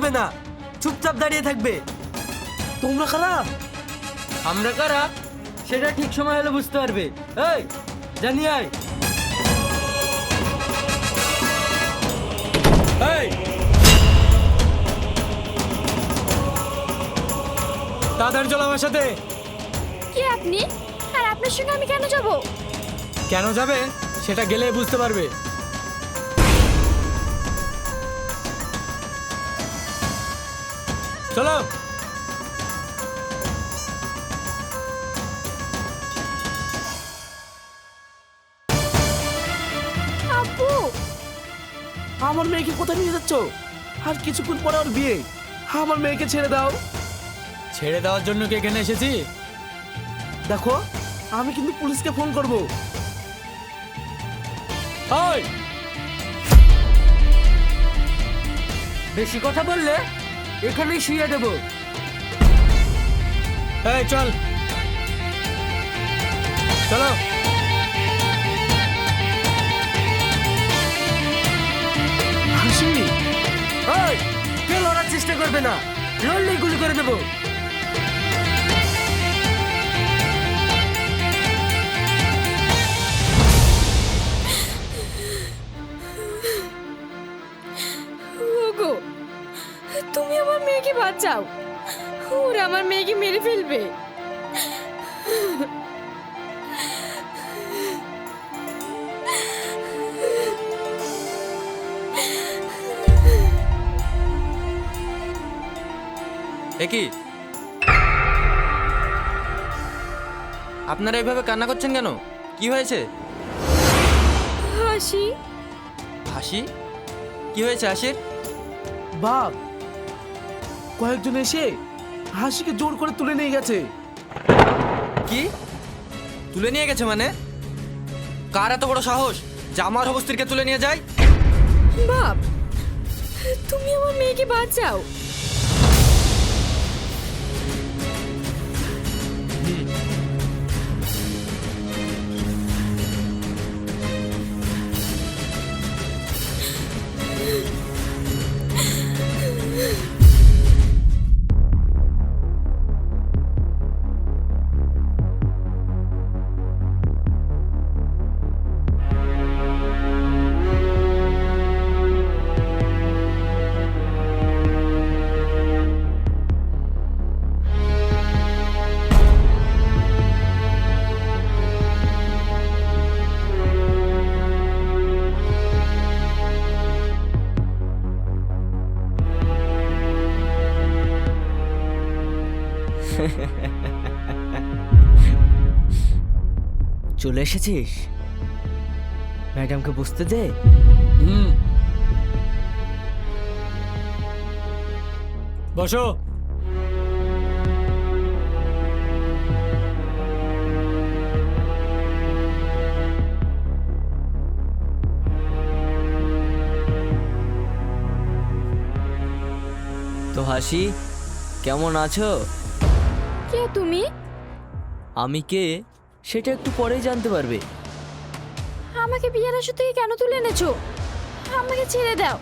করবে না, চুপচাপ দাঁড়িয়ে থাকবে। তোমরা কারা? আমরা কারা সেটা ঠিক সময় হলে বুঝতে পারবে। এই জানি আয়। এই তাড়াতাড়ি চলো আমার সাথে। কে আপনি? আর আপনার সঙ্গে আমি কেন যাব? কেন যাবে সেটা গেলে বুঝতে পারবে। চলো। আব্বু, আমার মেয়েকে কোথায় নিয়ে যাচ্ছ? আর কিছুক্ষণ পরে ওর বিয়ে। আমার মেয়েকে ছেড়ে দাও। ছেড়ে দেওয়ার জন্য কি এখানে এসেছি? দেখো, আমি কিন্তু পুলিশকে ফোন করব। ওই বেশি কথা বললে এখানেই শুয়ে দেবো। এই চল, চলো। হাসি, এই কে লড়ার চেষ্টা করবে না, লড়লেই গুলি করে দেবো। ওগো, তুমি আমার মেয়েকে বাঁচাও। ওরা আমার মেয়েকে মেরে ফেলবে। কি আপনারা এইভাবে কান্না করছেন কেন? কি হয়েছে? হাসি। হাসি? কি হয়েছে হাসির? বাপ, কয়েকজন এসে হাসিকে জোর করে তুলে নিয়ে গেছে। কি তুলে নিয়ে গেছে মানে? কার এত বড় সাহস যে আমার অবস্থাকে তুলে নিয়ে যায়? বাপ, তুমি আমার মেয়েকে বাঁচাও। চলে এসেছিস? ম্যাডামকে বুঝতে দে। বসো। তো হাসি, কেমন আছো? কে তুমি? আমি কে সেটা একটু পরেই জানতে পারবে। আমাকে বিয়ের আসর থেকে কেন তুলে এনেছো? আমাকে ছেড়ে দাও।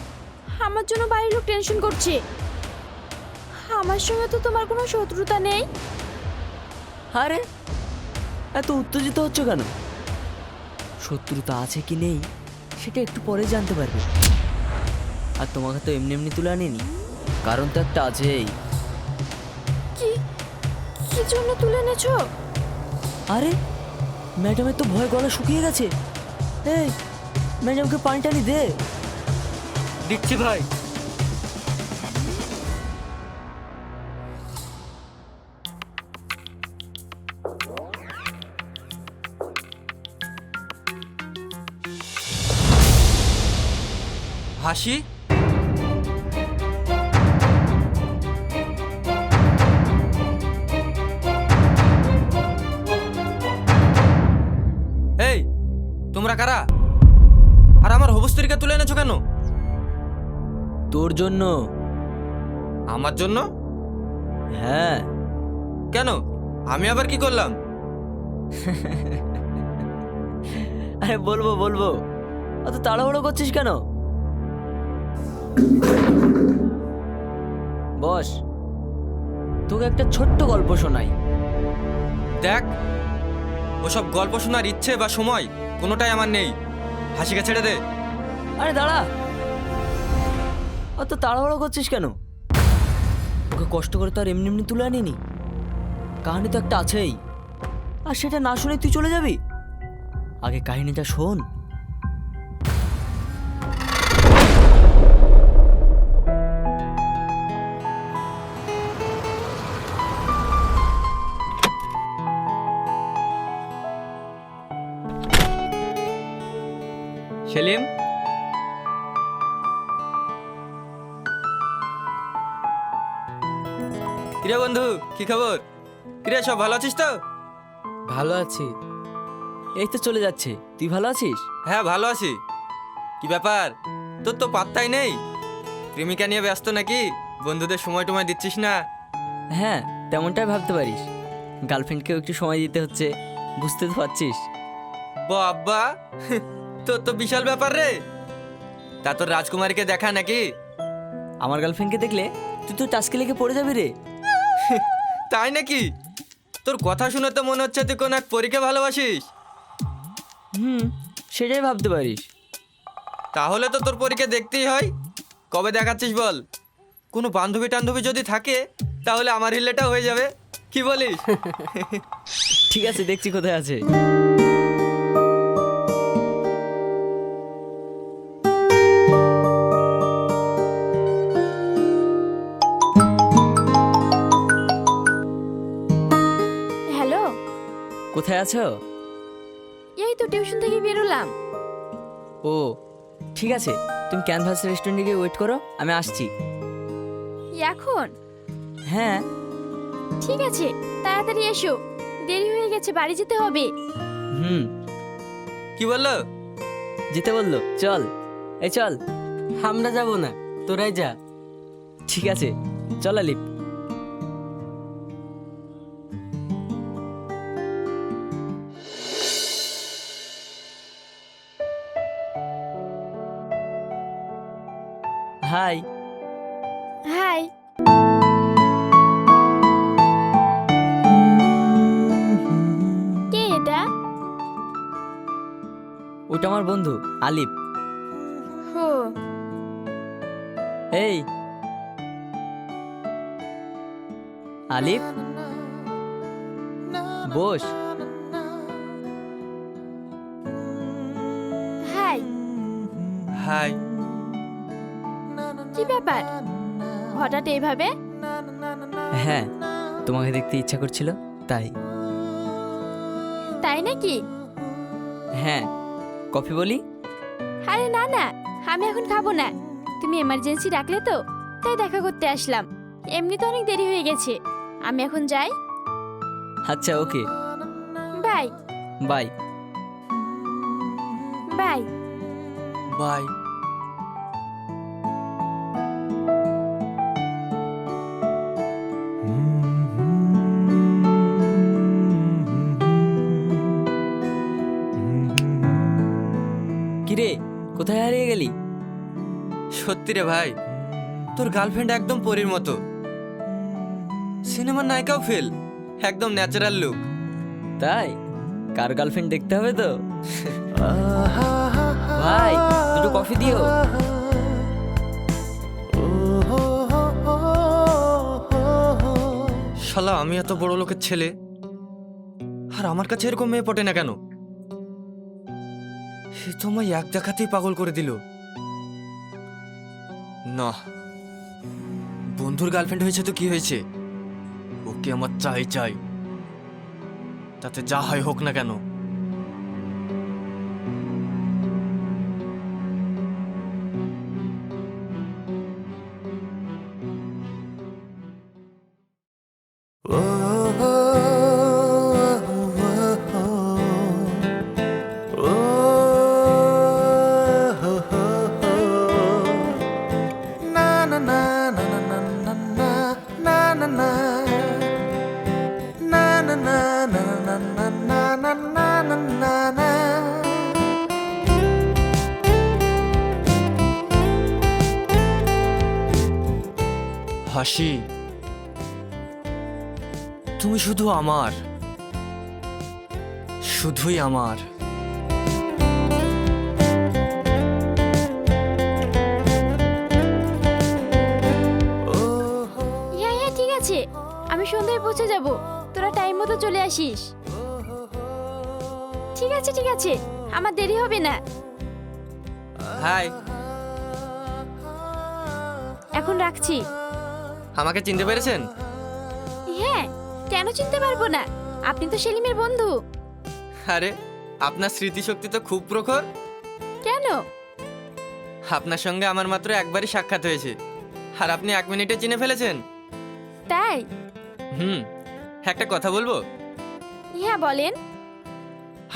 আমার জন্য বাড়ির লোক টেনশন করছে। আমার সঙ্গে তো তোমার কোনো শত্রুতা নেই। আরে এত উত্তেজিত হচ্ছে কেন? শত্রুতা আছে কি নেই সেটা একটু পরে জানতে পারবে। আর তোমাকে তো এমনি এমনি তুলে আনিনি, কারণ তো একটা আছেই। কি কি জন্য তুলে এনেছো? আরে ম্যাডামের তো ভয় গলা শুকিয়ে গেছে। এই ম্যাডামকে পানি টানি দে। দিচ্ছি ভাই। হাসি, এই তোমরা কারা? আর আমার হবস্ত্রীকে তুলে এনেছো কেন? তোর জন্য। আমার জন্য? হ্যাঁ। কেন? আমি আবার কি করলাম? আরে বলবো বলবো, অত তাড়াহুড়ো করছিস কেন? বস, তোকে একটা ছোট্ট গল্প শোনাই। দেখ, ওসব গল্প শোনার ইচ্ছে বা সময় কোনোটাই আমার নেই। হাসিকে ছেড়ে দে। আরে দাঁড়া, অত তাড়াহুড়ো করছিস কেন? ওকে কষ্ট করে তো আর এমনি এমনি তুলে আনিনি। কাহিনী তো একটা আছেই, আর সেটা না শুনে তুই চলে যাবি? আগে কাহিনীটা শোন। সেলিম, কিরে বন্ধু, কি খবর? কিরে, সব ভালো আছিস তো? ভালো আছি। এই তো চলে যাচ্ছে, তুই ভালো আছিস? হ্যাঁ, ভালো আছি। কি ব্যাপার, তোর তো পাত্তাই নেই। প্রেমিকা নিয়ে ব্যস্ত নাকি? বন্ধুদের সময় টময় দিচ্ছিস না? হ্যাঁ, তেমনটাই ভাবতে পারিস। গার্লফ্রেন্ডকেও একটু সময় দিতে হচ্ছে, বুঝতে তো পারছিস। বাবা, তোর তো বিশাল ব্যাপার রে। তা তোর রাজকুমারীকে দেখা নাকি? আমার গার্লফ্রেন্ডকে দেখলে তুই তো টাস্কে লেগে পড়ে যাবি রে। তাই নাকি? তোর কথা শুনে তো মনে হচ্ছে তুই কোন এক পরীকে ভালোবাসিস। সেটাই ভাবতে পারিস। তাহলে তো তোর পরীকে দেখতেই হয়। কবে দেখাচ্ছিস বল? কোনো বান্ধবী টান্ধবী যদি থাকে তাহলে আমার হিলেটা হয়ে যাবে, কি বলিস? ঠিক আছে, দেখছি কোথায় আছে। হ্যালো, কোথায় আছো? এই তো টিউশন থেকে বেরোলাম। ও ঠিক আছে, তুমি ক্যানভাস রেস্টুরেন্টে গিয়ে ওয়েট করো, আমি আসছি। এখন? হ্যাঁ। ঠিক আছে, তাড়াতাড়ি এসো, দেরি হয়ে গেছে, বাড়ি যেতে হবে। হুম, কি বললো? যেতে বললো, চল। এই চল। আমরা যাব না, তোরাই যা। ঠিক আছে, চল আলিপ। হাই। হাই। কে এটা? ওটা আমার বন্ধু আলিপ। হো, এই আলিপ, বস। হাই। হাই। কি ব্যাপার, হঠাৎ এইভাবে? হ্যাঁ, তোমাকে দেখতে ইচ্ছা করছিল তাই। তাই নাকি? হ্যাঁ, কফি বলি? আরে না না, আমি এখন খাবো না। তুমি এমার্জেন্সি ডাকলে তো, তাই দেখা করতে আসলাম। এমনি তো অনেক দেরি হয়ে গেছে, আমি এখন যাই। আচ্ছা, ওকে, বাই। বাই। বাই। বাই। কিরে, কোথায় হারিয়ে গেলি? সত্যি রে ভাই, তোর গার্লফ্রেন্ড একদম পরীর মতো। সিনেমার নায়িকাও ফেল, একদম ন্যাচারাল লুক। তাই? কার গার্লফ্রেন্ড দেখতে হবে তো। ভাই, দুটো কফি দিও। শালা, আমি এত বড় লোকের ছেলে, আর আমার কাছে এরকম মেয়ে পটে না কেন? সে তো আমায় এক দেখাতেই পাগল করে দিল। না, বন্ধুর গার্লফ্রেন্ড হয়েছে তো কি হয়েছে, ওকে আমার চাই চাই, তাতে যা হয় হোক না কেন। na na na na na na na na na হাসি, তুমি শুধু আমার, শুধুই আমার। হ্যাঁ হ্যাঁ ঠিক আছে, আমি সন্ধ্যায় পৌঁছে যাব, তোরা টাইম মতো চলে আসিস। ঠিক আছে ঠিক আছে, আমার দেরি হবে না। হাই, এখন রাখছি। আমাকে চিনতে পেরেছেন? হ্যাঁ, কেন চিনতে পারবো না, আপনি তো সেলিমের বন্ধু। আরে, আপনার স্মৃতিশক্তি তো খুব প্রখর। কেন? আপনার সঙ্গে আমার মাত্র একবারই সাক্ষাৎ হয়েছে, আর আপনি 1 মিনিটে চিনে ফেলেছেন। তাই? একটা কথা বলবো? হ্যাঁ বলেন।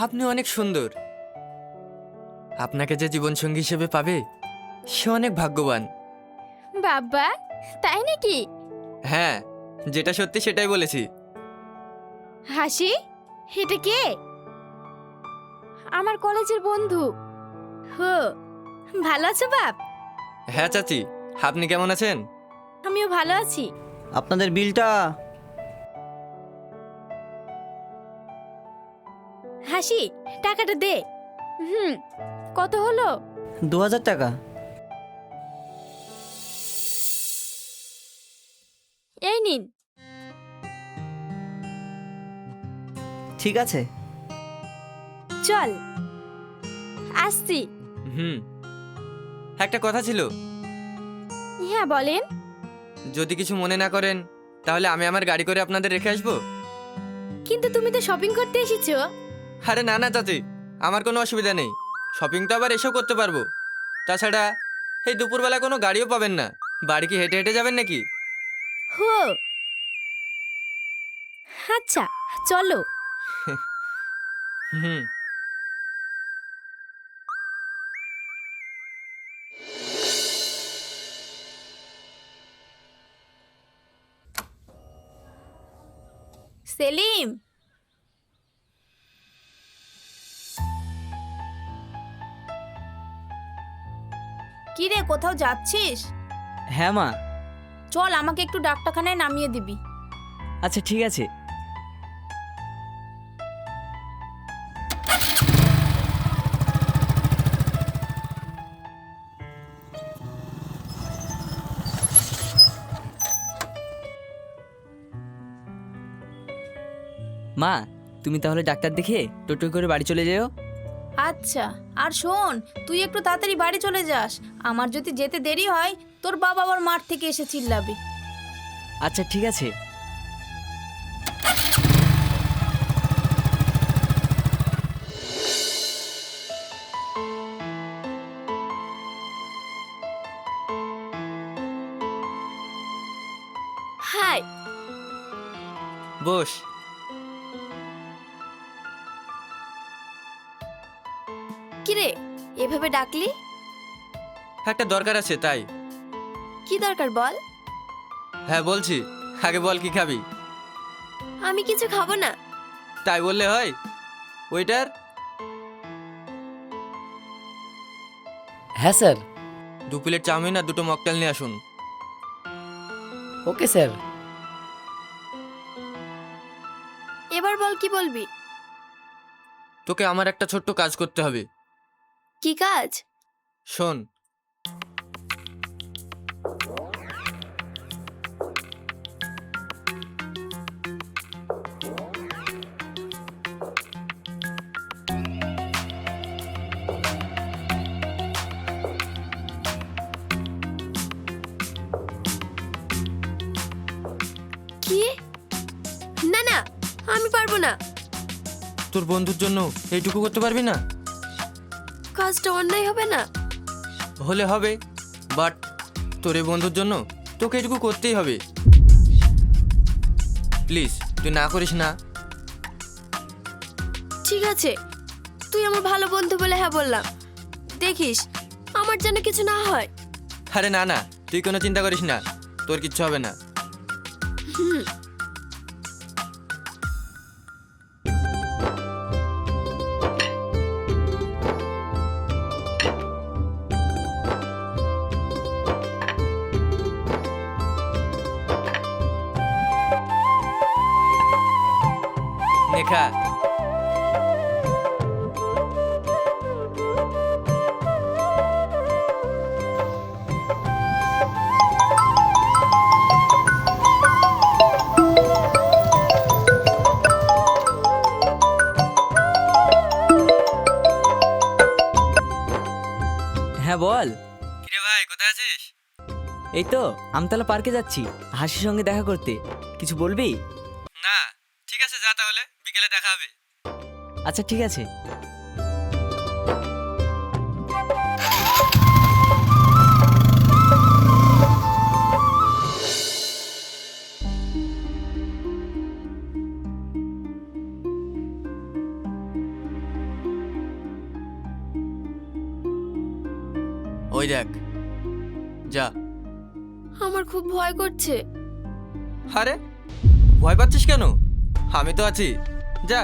আপনি অনেক সুন্দর। আপনাকে যে জীবনসঙ্গী হিসেবে পাবে সে অনেক ভাগ্যবান। বাবা, তাই নাকি? হ্যাঁ, যেটা সত্যি সেটাই বলেছি। হাসি, এটা কে? আমার কলেজের বন্ধু। হো, ভালো আছো বাপ? হ্যাঁ চাচি, আপনি কেমন আছেন? আমিও ভালো আছি। আপনাদের বিলটা। হাসি, টাকাটা দে। কত হলো? 2000 টাকা। এই নিন। ঠিক আছে। চল, আসছি। একটা কথা ছিল, হ্যাঁ বলেন। যদি কিছু মনে না করেন তাহলে আমি আমার গাড়ি করে আপনাদের রেখে আসবো। কিন্তু তুমি তো শপিং করতে এসেছো। আরে না না চাচি, আমার কোনো অসুবিধা নেই, শপিং তো আবার এসেও করতে পারবো। তাছাড়া এই দুপুরবেলা কোনো গাড়িও পাবেন না, বাড়ি কি হেঁটে হেঁটে যাবেন নাকি? হো, আচ্ছা চলো। হুম। সেলিম, কি রে, কোথাও যাচ্ছিস? হ্যাঁ মা। চল, আমাকে একটু ডাক্তারখানায় নামিয়ে দিবি। আচ্ছা ঠিক আছে। মা, তুমি তাহলে ডাক্তার দেখে টোটো করে বাড়ি চলে যেও। আচ্ছা, আর শোন, তুই একটু তাড়াতাড়ি বাড়ি চলে যাস। আমার যদি যেতে দেরি হয়, তোর বাবা আবার মাঠ থেকে এসে চিল্লাবে। আচ্ছা ঠিক আছে। হাই। বস। কিরে, এভাবে ডাকলি? একটা দরকার আছে তাই। কি দরকার বল? হ্যাঁ বলছি, আগে বল কি খাবি? আমি কিছু খাবো না। তাই বললে হয়? ওয়েটার, হ্যাঁ স্যার। 2 প্লেট চাউমিন আর 2টো মকটেল নিয়ে আসুন। Okay sir. এবার বল কি বলবি? তোকে আমার একটা ছোট্ট কাজ করতে হবে। কি কাজ? শোন, কি? না না, আমি পারবো না। তোর বন্ধুর জন্য এইটুকু করতে পারবি না? কাজটা অন্যায় হবে না? হলে হবে, বাট তোর এই বন্ধুর জন্য তোকে এটুকু করতেই হবে। প্লিজ, তুই না করিস না। ঠিক আছে, তুই আমার ভালো বন্ধু বলে হ্যাঁ বললাম। দেখিস আমার যেন কিছু না হয়। আরে না না, তুই কোনো চিন্তা করিস না, তোর কিচ্ছু হবে না। খা। হ্যাঁ বল। কিরে ভাই, কোথায় আছিস? এই তো আমতলা পার্কে যাচ্ছি হাসির সঙ্গে দেখা করতে। কিছু বলবি? না, ঠিক আছে, যা তাহলে, বিকেলে দেখা হবে। আচ্ছা ঠিক আছে। ওই দেখ, যা। আমার খুব ভয় করছে। আরে ভয় পাচ্ছিস কেন? আমি তো আছি, যা।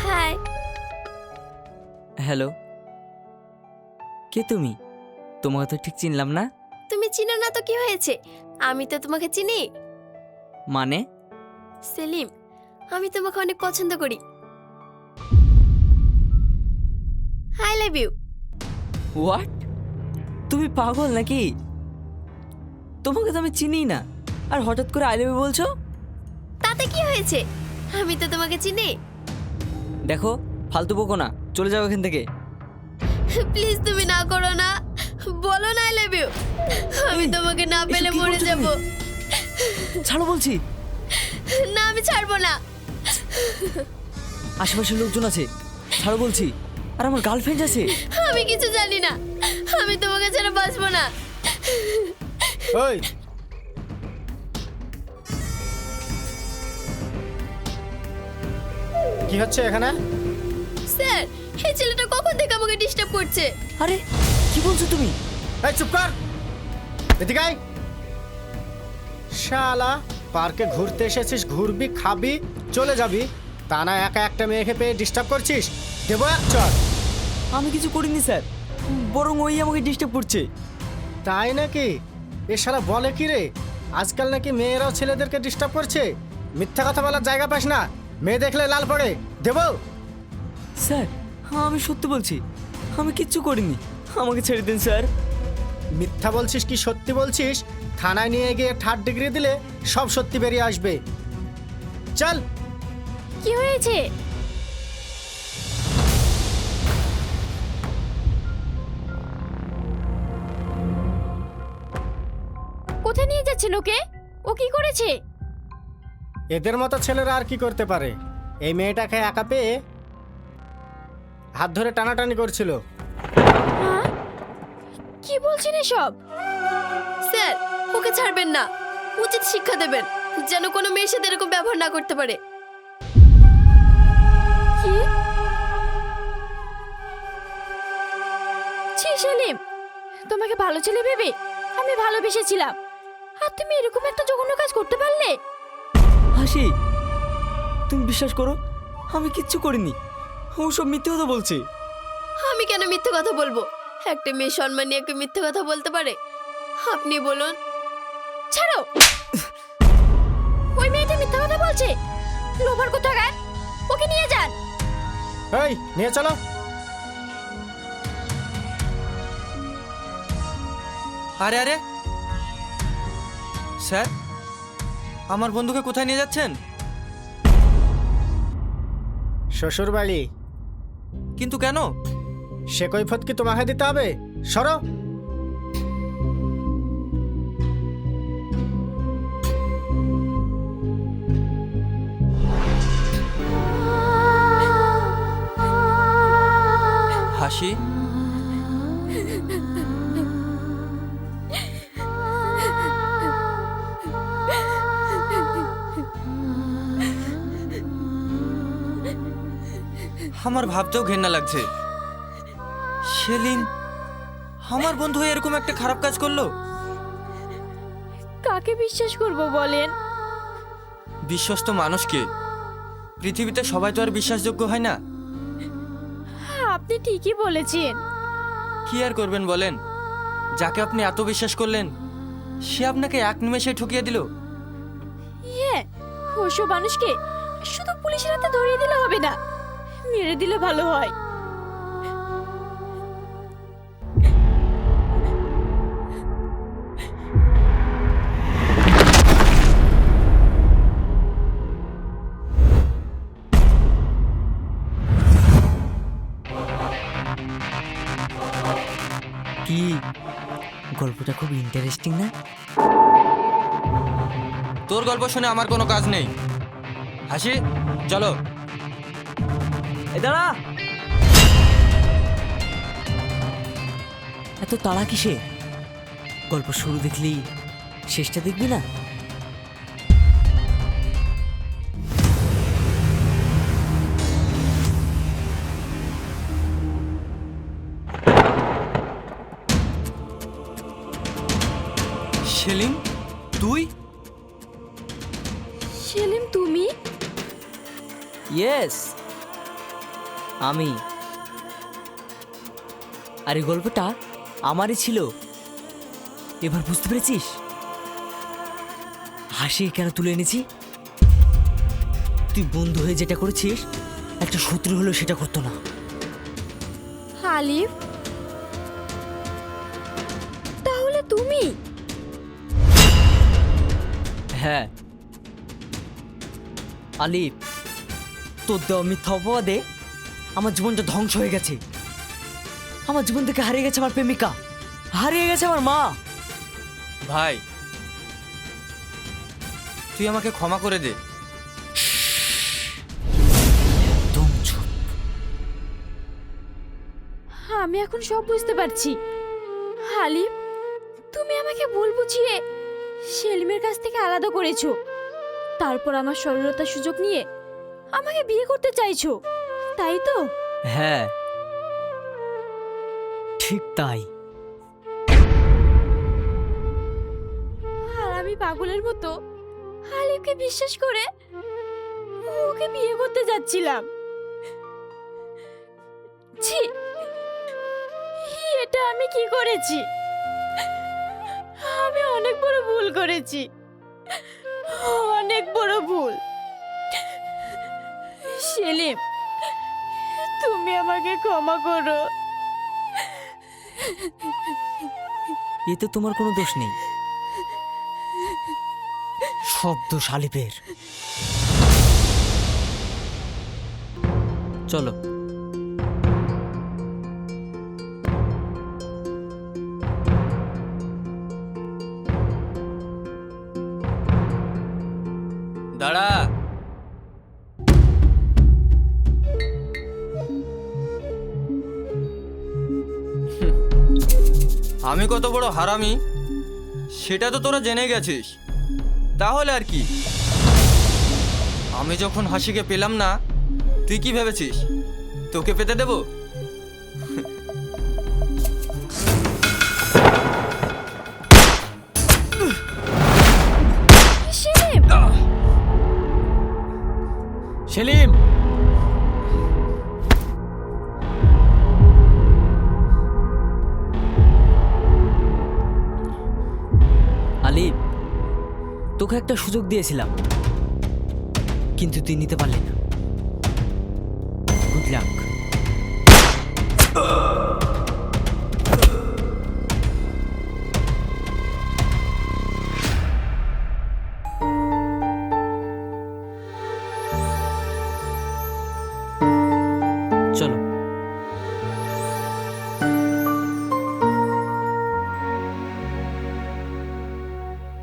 হাই। হ্যালো, কে তুমি? তোমাকে তো ঠিক চিনলাম না। তুমি চিনো না তো কি হয়েছে, আমি তো তোমাকে চিনি। মানে? সেলিম, আমি তোমাকে অনেক পছন্দ করি। I love you. হোয়াট? তুমি পাগল নাকি? তোমাকে তো আমি চিনি না, আর হঠাৎ করে আই লাভ ইউ বলছো? তাতে কি হয়েছে, আমি তো তোমাকে চিনি। দেখো, ফালতু বকো না, চলে যাও এখান থেকে। প্লিজ তুমি না করো না, বলো না আই লাভ ইউ। আমি এই, তোমাকে না এসব পেলে কি মরে করছো যাব। তুমি? ছাড়ো বলছি। না, আমি ছাড়বো না। আশেপাশে লোকজন আছে, ছাড়ো বলছি। আর আমার গার্লফ্রেন্ড আছে। আমি কিছু জানি না, আমি তোমাকে ছাড়া বাঁচবো না। ওই কি হচ্ছে এখানে? স্যার, এই ছেলেটা কখন থেকে আমাকে ডিস্টার্ব করছে। আরে কি বলছো তুমি? এই চুপ কর, এদিকে আয়। শালা, পার্কে ঘুরতে এসেছিস, ঘুরবি, খাবি, চলে যাবি, তা না একা একটা মেয়েকে পেয়ে ডিস্টার্ব করছিস। দেবো এক চর। আমি কিছু করিনি স্যার, বরং ওই আমাকে ডিস্টার্ব করছে। তাই নাকি? এ শালা বলে কি রে, আজকাল নাকি মেয়েরাও ছেলেদেরকে ডিস্টার্ব করছে? মিথ্যা কথা বলার জায়গা পাস না, মেয়ে দেখলে লাল পড়ে। দেবো? স্যার, আমি সত্যি বলছি, আমি কিচ্ছু করিনি, আমাকে ছেড়ে দিন স্যার। মিথ্যা বলছিস কি সত্যি বলছিস? থানায় নিয়ে গিয়ে 3rd ডিগ্রি দিলে সব সত্যি বেরিয়ে আসবে। চল। কি হয়েছে? কোথায় নিয়ে যাচ্ছেন ওকে? ও কি করেছে? এদের মতো ছেলেরা আর কি করতে পারে? এই মেয়েটাকে একা পেয়ে হাত ধরে টানাটানি করছিল। হ্যাঁ? কি বলছেন এসব? স্যার, ওকে ছাড়বেন না, উচিত শিক্ষা দেবেন, যেন কোনো মেয়ের সাথে এরকম ব্যবহার না করতে পারে। কি? ছি সেলিম, তোমাকে ভালো ছেলে ভেবে আমি ভালোবেসেছিলাম, আর তুমি এরকম একটা জঘন্য কাজ করতে পারলে? হাসি, তুমি বিশ্বাস করো, আমি কিচ্ছু করিনি, ও সব মিথ্যে কথা বলছে। আমি কেন মিথ্যে কথা বলবো? একটা মেয়ে সম্মান নিয়ে একটা মিথ্যে কথা বলতে পারে? আপনি বলুন। ছাড়ো, ওই মেয়েটা মিথ্যে কথা বলছে, লোভার কোথাকার, ওকে নিয়ে যান। এই নিয়ে চলো। আরে আরে স্যার, আমার বন্ধুকে কোথায় নিয়ে যাচ্ছেন? শ্বশুর বাড়ি। কিন্তু কেন? সে কৈফত কি তোমাকে দিতে হবে? সরো। হাসি, আমার ভাবতেও ঘেন্না লাগছে। সেলিম আমার বন্ধু হয়ে এরকম একটা খারাপ কাজ করলো। কাকে বিশ্বাস করব বলেন? বিশ্বস্ত মানুষকে পৃথিবীতে সবাই তো আর বিশ্বাসযোগ্য হয় না। আপনি ঠিকই বলেছেন। কি আর করবেন বলেন, যাকে আপনি এত বিশ্বাস করলেন সে আপনাকে এক নিমেষে ঠকিয়ে দিল। হ্যাঁ, ওসব মানুষকে শুধু পুলিশের হাতে ধরিয়ে দিলে হবে না, মেরে দিলে ভালো হয়। কি গল্পটা খুব ইন্টারেস্টিং না? তোর গল্প শুনে আমার কোনো কাজ নেই। হাসি, চলো। এ দাঁড়া, এত তাড়া কিসে? গল্প শুরু দেখলি শেষটা দেখবি না? সেলিম, তুই? সেলিম, তুমি? ইয়েস, আমি। আর এই গল্পটা আমারই ছিল। এবার বুঝতে পেরেছিস হাসি কেন তুলে এনেছি? তুই বন্ধু হয়ে যেটা করেছিস, একটা শত্রু হলেও সেটা করতো না। আলিফ, তাহলে তুমি? হ্যাঁ আলিফ, তোর দেওয়া মিথ্যা অপবাদে আমার জীবনটা ধ্বংস হয়ে গেছে। আমার জীবন থেকে হারিয়ে গেছে আমার প্রেমিকা, হারিয়ে গেছে আমার মা। ভাই, তুই আমাকে ক্ষমা করে দে। একদম চুপ। আমি এখন সব বুঝতে পারছি। আলিফ, তুমি আমাকে ভুল বুঝিয়ে সেলিমের কাছ থেকে আলাদা করেছো, তারপর আমার সরলতার সুযোগ নিয়ে আমাকে বিয়ে করতে চাইছো, তাই তো? হ্যাঁ ঠিক তাই। আর আমি পাগলের মতো আলিফকে বিশ্বাস করে ওকে বিয়ে করতে যাচ্ছিলাম। ছি, এটা আমি কি করেছি? আমি অনেক বড় ভুল করেছি, অনেক বড় ভুল। সেলিম, তুমি আমাকে ক্ষমা করো। এতে তোমার কোনো দোষ নেই, সব দোষ আলিফের। চলো। দাঁড়া। আমি কত বড় হারামি সেটা তো তোরা জেনে গেছিস। তাহলে আর কি, আমি যখন হাসিকে পেলাম না, তুই কি ভেবেছিস তোকে পেতে দেব? সেলিম, সেলিম, আলিফ, তোকে একটা সুযোগ দিয়েছিলাম, কিন্তু তুই নিতে পারলি না। Good luck.